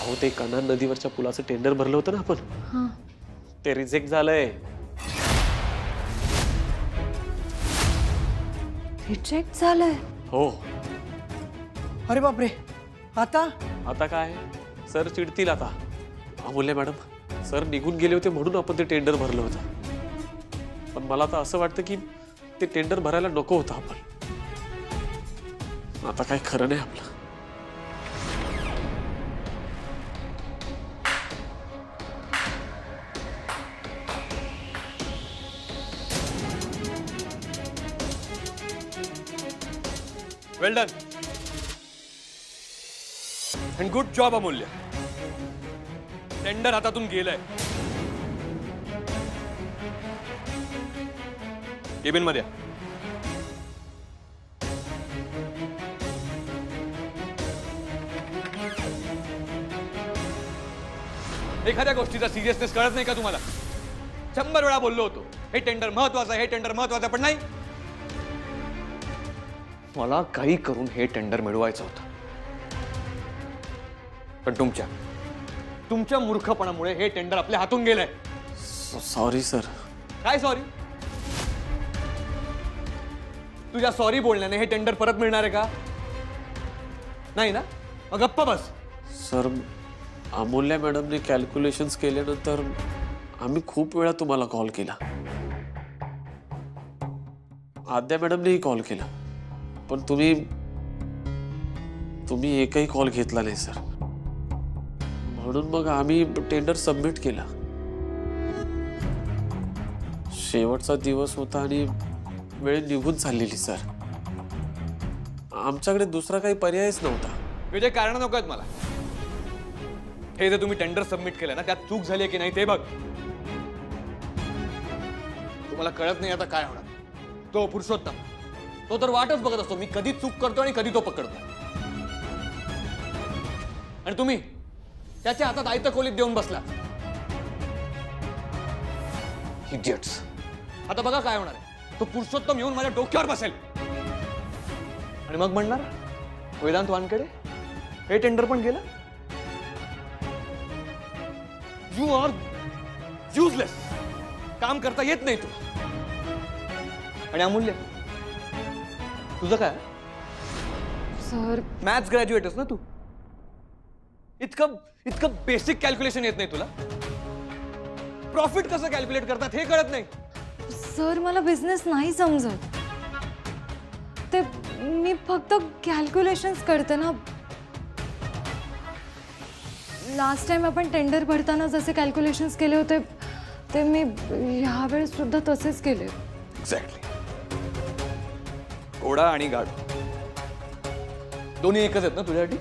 अहो ते कन्हा नदीवरच्या पुलाचं टेंडर भरलं होतं ना आपण, ते रिजेक्ट झालंय. रिजेक्ट झालंय? हो. अरे बापरे, आता आता काय, सर चिडतील आता. अमूल्य मॅडम, सर निघून गेले होते म्हणून आपण ते टेंडर भरलं होतं. पण मला तर असं वाटतं की ते टेंडर भरायला नको होतं आपण. आता काय खरं नाही आपलं. वेल डन अँड गुड जॉब अमूल्य. टेंडर हातातून गेलंय. केबिन मध्ये एखाद्या गोष्टीचा सिरियसनेस कळत नाही का तुम्हाला? 100 वेळा बोललो होतो हे टेंडर महत्वाचं, हे टेंडर महत्वाचं, पण नाही. मला काही करून हे टेंडर मिळवायचं होतं, पण तुमच्या मूर्खपणामुळे हे टेंडर आपल्या हातून गेलंय. Sorry sir. काय सॉरी? तुझ्या सॉरी बोलण्याने हे टेंडर परत मिळणार आहे का? नाही ना, मग गप्प बस. सर, अमूल्य मॅडमने कॅल्क्युलेशन्स केल्यानंतर आम्ही खूप वेळा तुम्हाला कॉल केला. आद्या मॅडमनेही कॉल केला, पण तुम्ही एकही कॉल घेतला नाही सर. म्हणून मग आम्ही टेंडर सबमिट केला. शेवटचा दिवस होता आणि वेळ निघून चाललेली सर. आमच्याकडे दुसरा काही पर्यायच नव्हता. विजय, कारण नको आहेत मला. हे जे तुम्ही टेंडर सबमिट केलं ना, त्यात चूक झाली की नाही ते बघ. तुम्हाला कळत नाही आता काय होणार. तो पुरुषोत्तम, तो तर वाटच बघत असतो मी कधी चूक करतो आणि कधी तो पकडतो. आणि तुम्ही त्याच्या हातात आयतं खोलीत देऊन बसला. इडियट्स. आता बघा काय होणार आहे. तो पुरुषोत्तम येऊन माझ्या डोक्यावर बसेल आणि मग म्हणणार, वेदांत वानखेडे हे टेंडर पण गेलं. You are useless. काम करता येत नाही तू. आणि अमूल्य, तुझं काय? सर, मॅथ्स ग्रॅज्युएटच ना तू. इतकं बेसिक कॅल्क्युलेशन येत नाही तुला? प्रॉफिट कसं कॅल्क्युलेट करतात हे कळत नाही? सर मला बिझनेस नाही समजत. ते मी फक्त कॅल्क्युलेशन्स करते ना. लास्ट टाइम आपण टेंडर भरताना जसे कॅल्क्युलेशन्स केले होते ते मी ह्यावेळेस सुद्धा तसेच केले. एक्झॅक्टली. घोडा आणि गाढ दोन्ही एकच आहेत ना तुझ्यासाठी?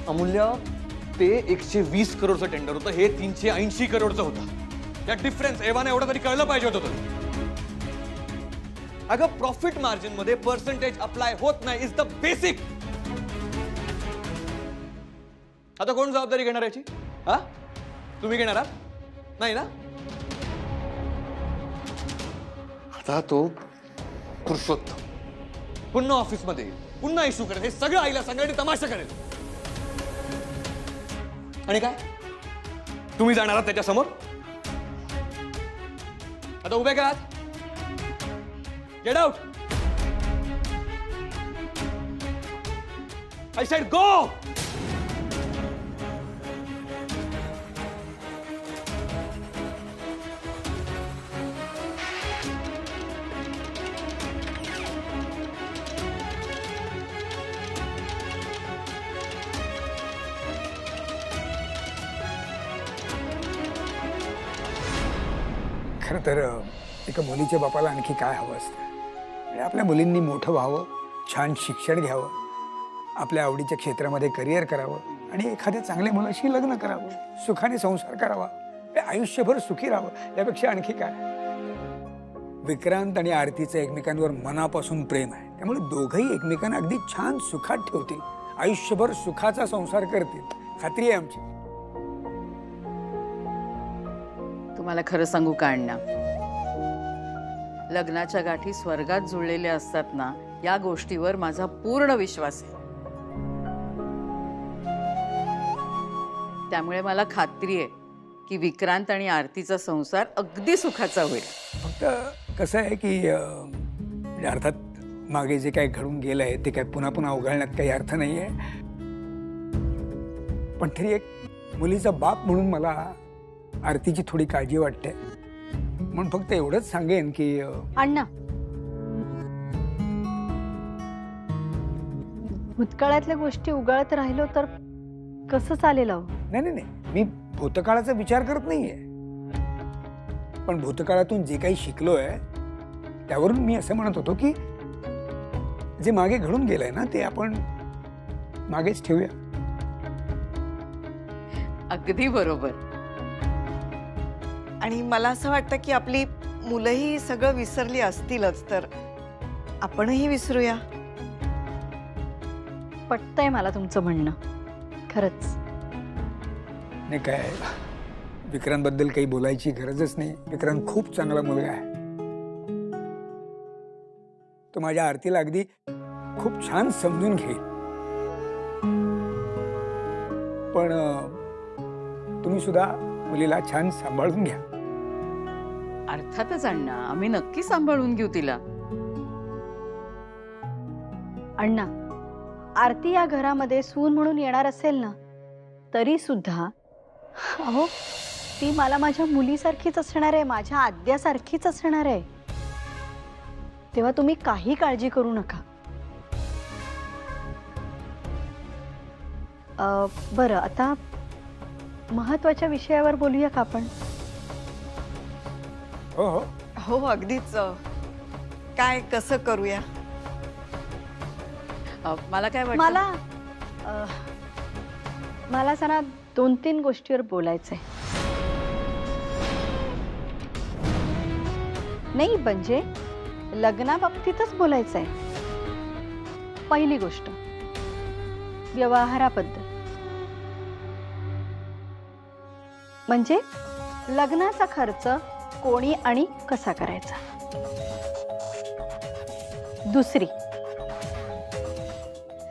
अमूल्य, ते 120 करोडचं टेंडर होतं, हे 380 करोडचं होतं. या डिफरन्स एव्हाना एवढं तरी कळलं पाहिजे होतं तुला. अगं, प्रॉफिट मार्जिन मध्ये पर्सेंटेज अप्लाय होत नाही. Is the basic. आता कोण जबाबदारी घेणार याची? हा, तुम्ही घेणार आहात? नाही ना? आता तो पुरुषोत्तम पुन्हा ऑफिस मध्ये पुन्हा इश्यू करेल. हे सगळं आईला सगळ्यांनी तमाशा करेल. आणि काय तुम्ही जाणार आहात त्याच्या समोर? आता उभे का आहात? Get out. I said go. खरं तर एका मुलीच्या बापाला आणखी काय हवं असतं. आणि आपल्या मुलींनी मोठं व्हावं, छान शिक्षण घ्यावं, आपल्या आवडीच्या क्षेत्रामध्ये करिअर करावं आणि एखाद्या चांगल्या मुलाशी लग्न करावं, सुखाने संसार करावा, आयुष्यभर सुखी राहावं. यापेक्षा आणखी काय. विक्रांत आणि आरतीचं एकमेकांवर मनापासून प्रेम आहे. त्यामुळे दोघंही एकमेकांना अगदी छान सुखात ठेवतील, आयुष्यभर सुखाचा संसार करतील. खात्री आहे आमची. तुम्हाला खरं सांगू का अण्णा, लग्नाच्या गाठी स्वर्गात जुळलेल्या असतात ना, या गोष्टीवर माझा पूर्ण विश्वास आहे. त्यामुळे मला खात्री आहे की विक्रांत आणि आरतीचा संसार अगदी सुखाचा होईल. फक्त कसं आहे की म्हणजे अर्थात मागे जे काही घडून गेलं आहे ते काय पुन्हा पुन्हा उघडण्यात काही अर्थ नाही आहे. पण तरी एक मुलीचा बाप म्हणून मला आरतीची थोडी काळजी वाटते. म्हणून फक्त एवढंच सांगेन की अण्णा, भूतकाळातल्या गोष्टी उगाळत राहिलो तर कसं चालेल अहो? नाही नाही नाही, मी भूतकाळाचा विचार करत नाहीये. पण भूतकाळातून जे काही शिकलोय त्यावरून मी असं म्हणत होतो की जे मागे घडून गेलंय ना ते आपण मागेच ठेवूया. अगदी बरोबर. आणि मला असं वाटतं की आपली मुलंही सगळं विसरली असतीलच, तर आपणही विसरूया. पटतंय मला तुमचं म्हणणं, खरंच. नाही काय, विक्रांतबद्दल काही बोलायची गरजच नाही. विक्रांत खूप चांगला मुलगा आहे. तो माझ्या आरतीला अगदी खूप छान समजून घेईल. पण तुम्ही सुद्धा मुलीला छान सांभाळून घ्या. अर्थातच अण्णा, आम्ही नक्की सांभाळून घेऊ तिला. अण्णा, आरती या घरामध्ये सून म्हणून येणार असेल ना तरी सुद्धा अहो ती मला माझ्या मुलीसारखीच असणार आहे, माझ्या आद्यासारखीच असणार आहे. तेव्हा तुम्ही काही काळजी करू नका. बरं, आता महत्वाच्या विषयावर बोलूया का आपण? हो हो हो, अगदीच. काय कसं करूया? मला काय वाटतं, मला जरा 2-3 गोष्टीवर बोलायचंय. नाही म्हणजे लग्नाबाबतीतच बोलायचंय. पहिली गोष्ट, व्यवहाराबद्दल. म्हणजे लग्नाचा खर्च कोणी आणि कसा करायचा. दुसरी,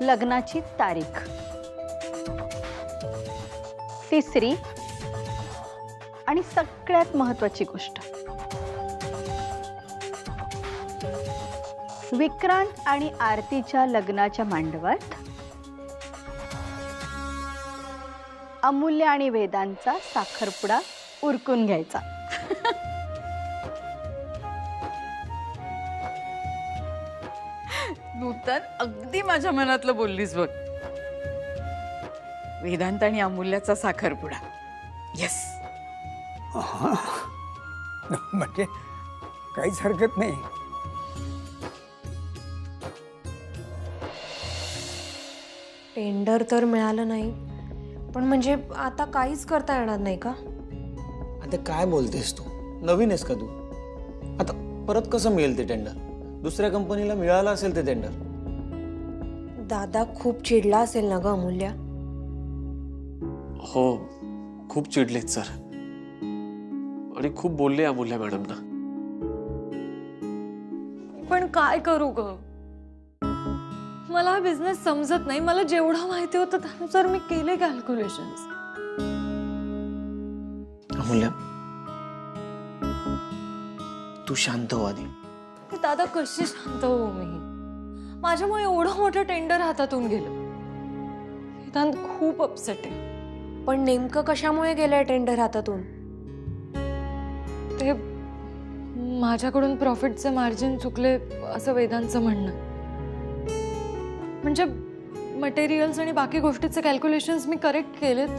लग्नाची तारीख. तिसरी आणि सगळ्यात महत्वाची गोष्ट, विक्रांत आणि आरतीच्या लग्नाच्या मांडवात अमूल्य आणि वेदांचा साखरपुडा उरकून घ्यायचा. नूतन अगदी माझ्या मनातलं बोललीस बघ. वेदांत आणि अमूल्याचा साखरपुडा. येस. म्हणजे काहीच हरकत नाही. टेंडर तर मिळालं नाही, पण म्हणजे आता काहीच करता येणार नाही का? आता काय बोलतेस तू? नवीन आहेस का तू? आता परत कसं मिळेल ते टेंडर? दुसऱ्या कंपनीला मिळालं असेल ते टेंडर. दादा खूप चिडला असेल ना ग अमूल्या? हो, खूप चिडलेत सर. आणि खूप बोलले अमूल्या मॅडमना. पण काय करू ग? मला हा बिझनेस समजत नाही. मला जेवढं माहिती होतं त्यानुसार मी केले कॅल्क्युलेशन्स. अमूल्या, तू शांत हो आधी. दादा कशी शांत हो मी? माझ्यामुळे एवढं मोठं टेंडर हातातून गेलं. वेदांत खूप अपसेट आहे. पण नेमकं कशामुळे गेलंय टेंडर हातातून? ते माझ्याकडून प्रॉफिटचे मार्जिन चुकले असं वेदांतचं म्हणणं. म्हणजे मटेरियल्स आणि बाकी गोष्टीचे कॅल्क्युलेशन्स मी करेक्ट केलेत,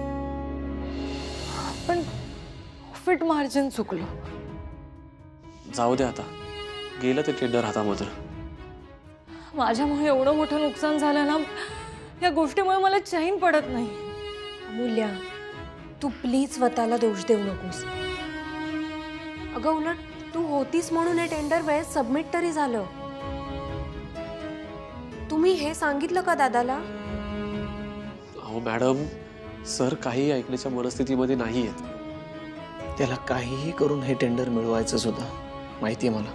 पण प्रॉफिट मार्जिन चुकलं. जाऊ दे आता, गेलं ते टेंडर हातामधून. माझ्यामुळे एवढं मोठं नुकसान झालं ना, या गोष्टीमुळे मला चैन पडत नाही. अमूल्या, तू प्लीज स्वतःला दोष देऊ नकोस. अगं उलट तू होतीस म्हणून हे टेंडर वेळेत सबमिट तरी झालं. तुम्ही हे सांगितलं का दादाला? अहो मॅडम, सर काही ऐकण्याच्या मनस्थितीमध्ये नाही आहेत. त्याला काहीही करून हे टेंडर मिळवायचं सुद्धा माहिती आहे मला.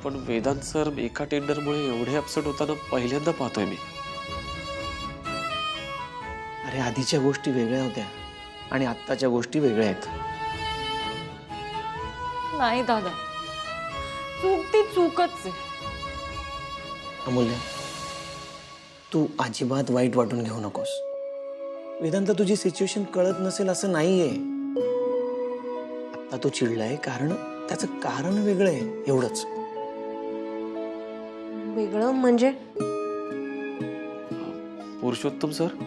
पण वेदांत सर एका टेंडरमुळे एवढे अपसेट होताना पहिल्यांदा पाहतोय मी. अरे आधीच्या गोष्टी वेगळ्या होत्या आणि आत्ताच्या गोष्टी वेगळ्या आहेत. नाही दादा, चूक ती चूकच आहे. अमूल्य, तू अजिबात वाईट वाटून घेऊ नकोस. वेदांत, तुझी सिच्युएशन कळत नसेल असं नाहीये. आता तो चिडलाय कारण त्याचं कारण वेगळं आहे, एवढंच. वेगळं म्हणजे? पुरुषोत्तम सर,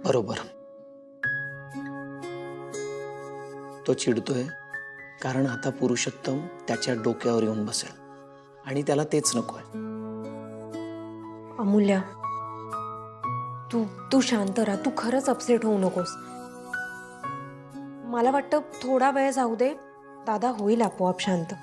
बरोबर. तो चिडतोय कारण आता पुरुषोत्तम त्याच्या डोक्यावर येऊन बसेल आणि त्याला तेच नकोय. अमूल्या, तू शांत राहा. तू खरंच अपसेट होऊ नकोस. मला वाटतं थोडा वेळ जाऊ दे, दादा होईल आपोआप शांत.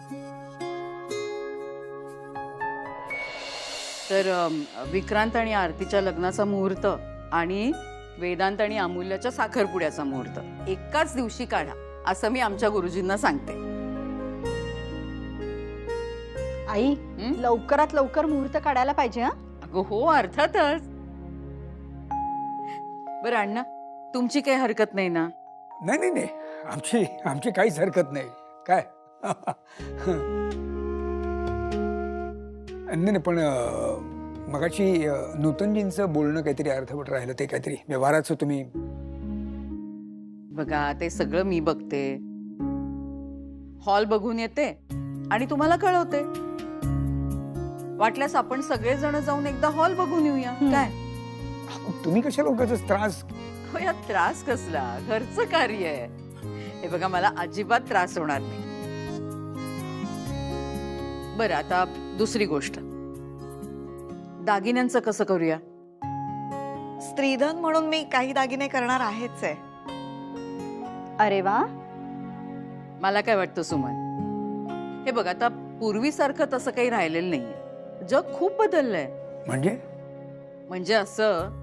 तर विक्रांत आणि आरतीच्या लग्नाचा मुहूर्त आणि वेदांत आणि अमूल्याच्या साखरपुड्याचा मुहूर्त एकाच दिवशी काढा, असं मी आमच्या गुरुजींना सांगते. आई, लवकरात लवकर मुहूर्त काढायला पाहिजे. हा अगं हो, अर्थातच. बरं अण्णा, तुमची काही हरकत नाही ना? नाही नाही नाही, आमची काहीच हरकत नाही. काय नाही, पण मगाची नूतनजींचं बोलणं काहीतरी अर्थवट राहिलं, ते काहीतरी व्यवहाराचं तुम्ही. बघा, ते सगळं मी बघते. हॉल बघून येते आणि तुम्हाला कळवते. वाटल्यास आपण सगळेजण जाऊन एकदा हॉल बघून येऊया. काय तुम्ही कशाला उगाचच त्रास? हो, यात त्रास कसला? घरचं कार्य आहे हे. बघा, मला अजिबात त्रास होणार नाही. बरं, आता दुसरी गोष्ट, दागिन्यांचं कसं करूया? स्त्रीधन म्हणून मी काही दागिने करणार आहेच आहे. अरे वा. मला काय वाटतं सुमन, हे बघ, आता पूर्वीसारखं तसं काही राहिलेलं नाहीये. जग खूप बदललंय. म्हणजे असं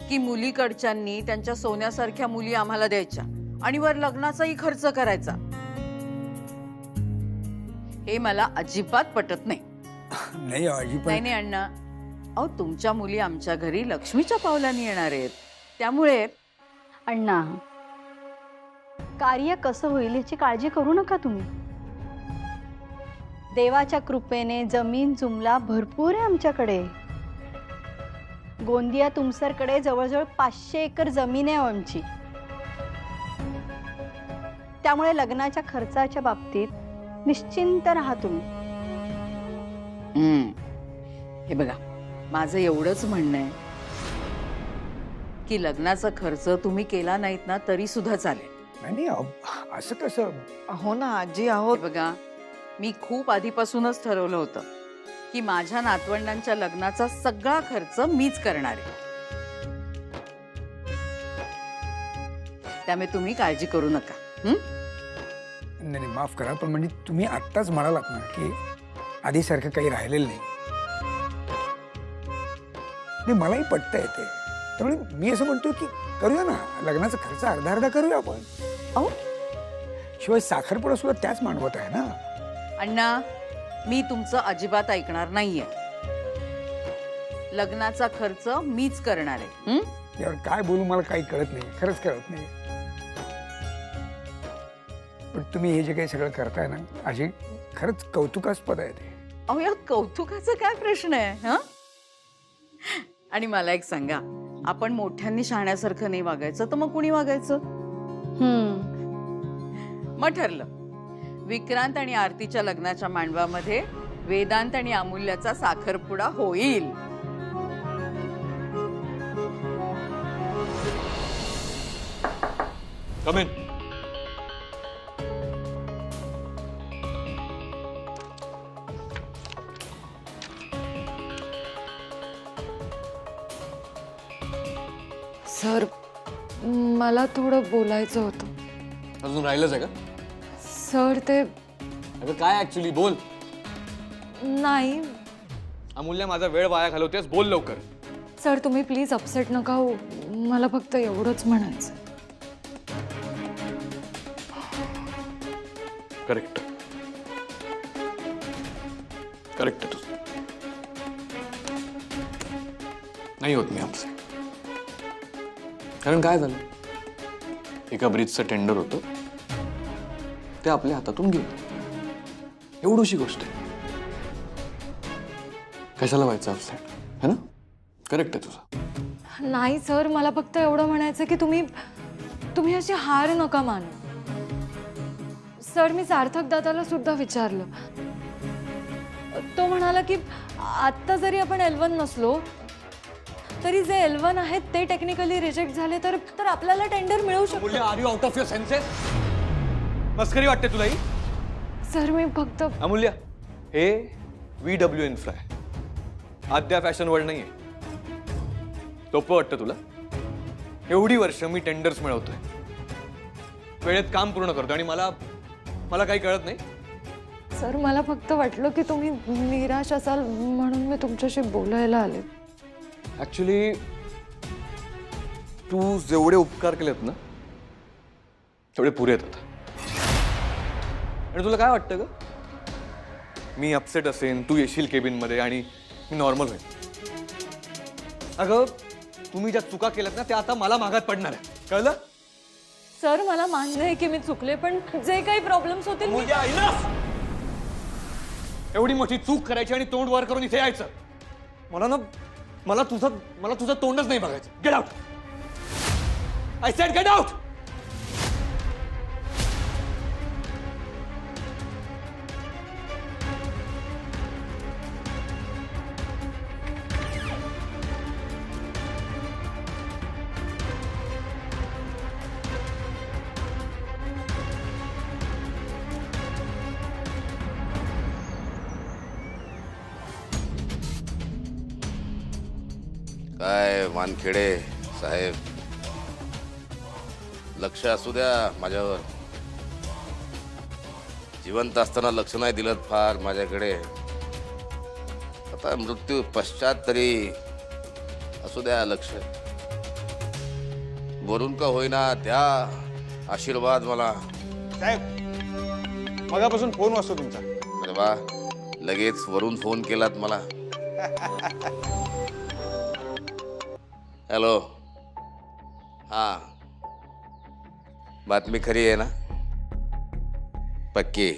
की मुलीकडच्यांनी त्यांच्या सोन्यासारख्या मुली आम्हाला द्यायच्या आणि वर लग्नाचाही खर्च करायचा. हे मला अजिबात पटत नाही. नाही अण्णा, अहो, तुमच्या मुली आमच्या घरी लक्ष्मीच्या पावलांनी येणार आहेत. त्यामुळे अण्णा, कार्य कसं होईल याची काळजी करू नका तुम्ही. देवाच्या कृपेने जमीन जुमला भरपूर आहे आमच्याकडे. गोंदिया तुमसरकडे जवळजवळ 500 एकर जमीन आहे आमची. त्यामुळे लग्नाच्या खर्चाच्या बाबतीत निश्चिंत राहा तुम्ही. हे बघा, माझं एवढंच म्हणणं आहे की लग्नाचा खर्च तुम्ही केला नाहीत ना तरी सुद्धा चालेल. नाही, असं कसं? हो ना आजी, आहोत. बघा, मी खूप आधीपासूनच ठरवलं होतं की माझ्या नातवंडांच्या लग्नाचा सगळा खर्च मीच करणार आहे. त्यामुळे तुम्ही काळजी करू नका. नाही, माफ करा, पण म्हणजे तुम्ही आत्ताच म्हणालात ना की आधीसारखं काही राहिलेलं नाही. मलाही पटता येते. त्यामुळे मी असं म्हणतो की करूया ना, लग्नाचा खर्च अर्धा अर्धा करूया आपण. अहो, शिवाय साखरपुडा सुद्धा त्याच मानवत आहे ना. अण्णा, मी तुमचं अजिबात ऐकणार नाहीये. लग्नाचा खर्च मीच करणार आहे. यावर काय बोलू मला काही कळत नाही, खरंच कळत नाही. पण तुम्ही हे जे काही सगळं करताय ना अशी खरंच कौतुकास्पद आहे ते. अहो, या कौतुकाचा काय प्रश्न आहे? हा, आणि मला एक सांगा, आपण मोठ्यांनी शहाण्यासारखं नाही वागायचं तर मग कुणी वागायचं? मग ठरलं, विक्रांत आणि आरतीच्या लग्नाच्या मांडवामध्ये वेदांत आणि अमूल्याचा साखरपुडा होईल. कम इन. सर, मला थोडं बोलायचं होतं. अजून राहिलंच आहे का? सर, ते अगं काय ऍक्च्युली बोल. नाही. अमूल्य, माझा वेळ वाया घालवतेस, बोल लवकर. सर, तुम्ही प्लीज अपसेट नका हो. मला फक्त एवढंच म्हणायचं. Correct correct. नाही होत मी आपसे. कारण काय झालं, एका ब्रिजचं टेंडर होतं, ते आपल्या हातातून गेलं. एवढीशी गोष्ट आहे. कशाला व्हायचं अपसेट, है ना? करेक्ट आहे तुझं. नाही सर, मला फक्त एवढं म्हणायचं की तुम्ही अशी हार नका मानू. सर, मी सार्थक दादाला सुद्धा विचारलं. तो म्हणाला की आत्ता जरी आपण L1 नसलो तरी जे L1 आहेत ते टेक्निकली रिजेक्ट झाले तर आपल्याला टेंडर मिळू शकतो. Are you out of your senses? मस्करी वाटते तुला ही? सर, मी फक्त अमूल्य, हे VW इन्फ्रा आहे, आद्या फॅशन वर्ल्ड नाहीये. सोपं वाटतं तुला? एवढी वर्ष मी टेंडर्स मिळवतोय, वेळेत काम पूर्ण करतो, आणि मला काही कळत नाही. सर, मला फक्त वाटलं की तुम्ही निराश असाल म्हणून मी तुमच्याशी बोलायला आले. ऍक्च्युली तू जेवढे उपकार केलेत ना तेवढे पुरे येतात. आणि तुला काय वाटतं ग, मी अपसेट असेन, तू येशील केबिन मध्ये आणि मी नॉर्मल होईल? अगं, तुम्ही ज्या चुका केल्यात ना त्या आता मला मागात पडणार आहे, कळलं? सर, मला मान्य आहे की मी चुकले, पण जे काही प्रॉब्लेम्स होतील एवढी मोठी चूक करायची आणि तोंड वर करून इथे यायचं, मला तुझं तोंडच नाही बघायचं. Get out, I said get out. काय वानखेडे साहेब, लक्ष असू द्या माझ्यावर. जिवंत असताना लक्ष नाही दिलं फार माझ्याकडे, आता मृत्यू पश्चात तरी असू द्या लक्ष. वरून का होईना द्या आशीर्वाद मला. साहेब, मगापासून फोन वाजतो तुमचा. अरे वा, लगेच वरून फोन केलात मला. हॅलो, हा, बातमी खरी आहे ना? पक्की?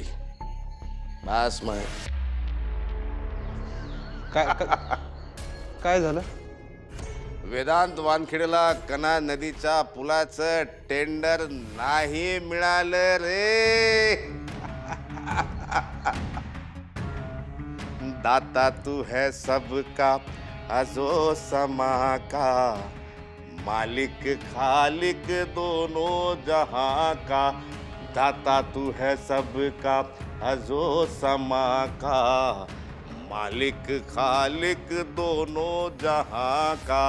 बस मग. काय झालं? वेदांत वानखेडेला कना नदीच्या पुलाचं टेंडर नाही मिळालं रे. दाता तू है सबका अजो समा का, मालिक खालिक दोनों जहां का. दाता तू है सबका अजो समा का, मालिक खालिक दोनों जहां का.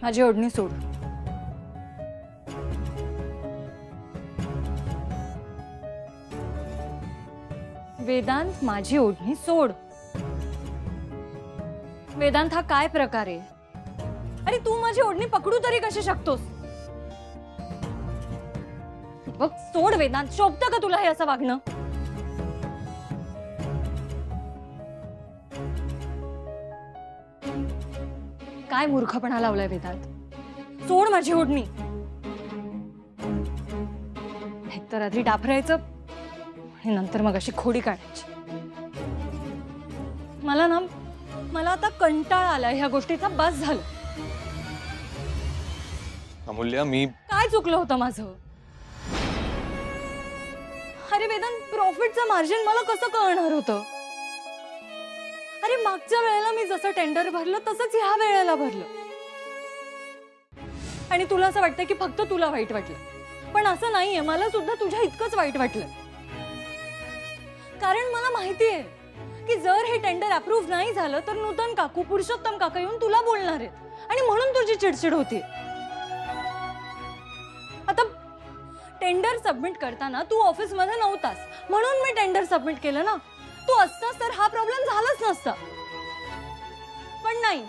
माझी ओढणी सोड. वेदांत, माझी ओढणी सोड. वेदांत, हा काय प्रकार आहे? अरे, तू माझी ओढणी पकडू तरी कशी शकतोस? बघ, सोड वेदांत. शोभतं का तुला हे असं वागणं? काय मूर्खपणा लावलाय वेदांत? सोड माझी ओढणी. एकतर आधी डाफरायचं आणि नंतर मग अशी खोडी काढायची. मला आता कंटाळा आलाय ह्या गोष्टीचा. बस झालं. अमूल्य, मी काय चुकलं होतं माझं? अरे वेदांत, प्रॉफिटचं मार्जिन मला कसं कळणार होतं? अरे, मागच्या वेळेला मी जसं टेंडर भरलं तसंच ह्या वेळेला भरलं. आणि तुला असं वाटतं की फक्त तुला वाईट वाटलं, पण असं नाहीये. मला सुद्धा तुझ्या इतकंच वाईट वाटलं. कारण मला माहितीये की जर हे टेंडर अप्रूव्ह नाही झालं तर नूतन काकू, पुरुषोत्तम काका येऊन तुला बोलणार आहेत आणि म्हणून तुझी चिडचिड होती. आता टेंडर सबमिट करताना तू ऑफिसमध्ये नव्हतास म्हणून मी टेंडर सबमिट केलं ना. तू असतास तर हा प्रॉब्लेम झालाच नसता. पण नाही,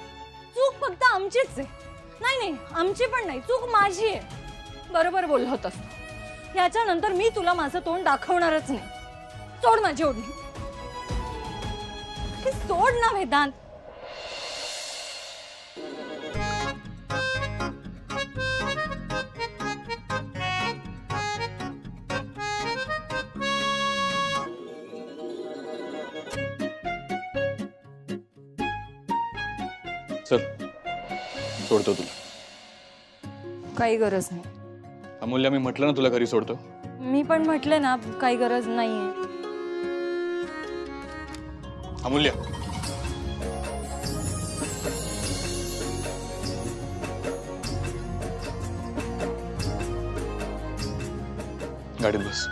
चूक फक्त आमचीच आहे. नाही नाही, आमची पण नाही, चूक माझी आहे. बरोबर बोलला होतास. याच्यानंतर मी तुला माझं तोंड दाखवणारच नाही. सोड माझी ओढणी. हे सोड ना वेदांत. चल सोडतो तुला. काही गरज नाही. अमूल्य, मी म्हटलं ना तुला घरी सोडतो. मी पण म्हटले ना काही गरज नाहीये. अमूल्य, गाडीत बस.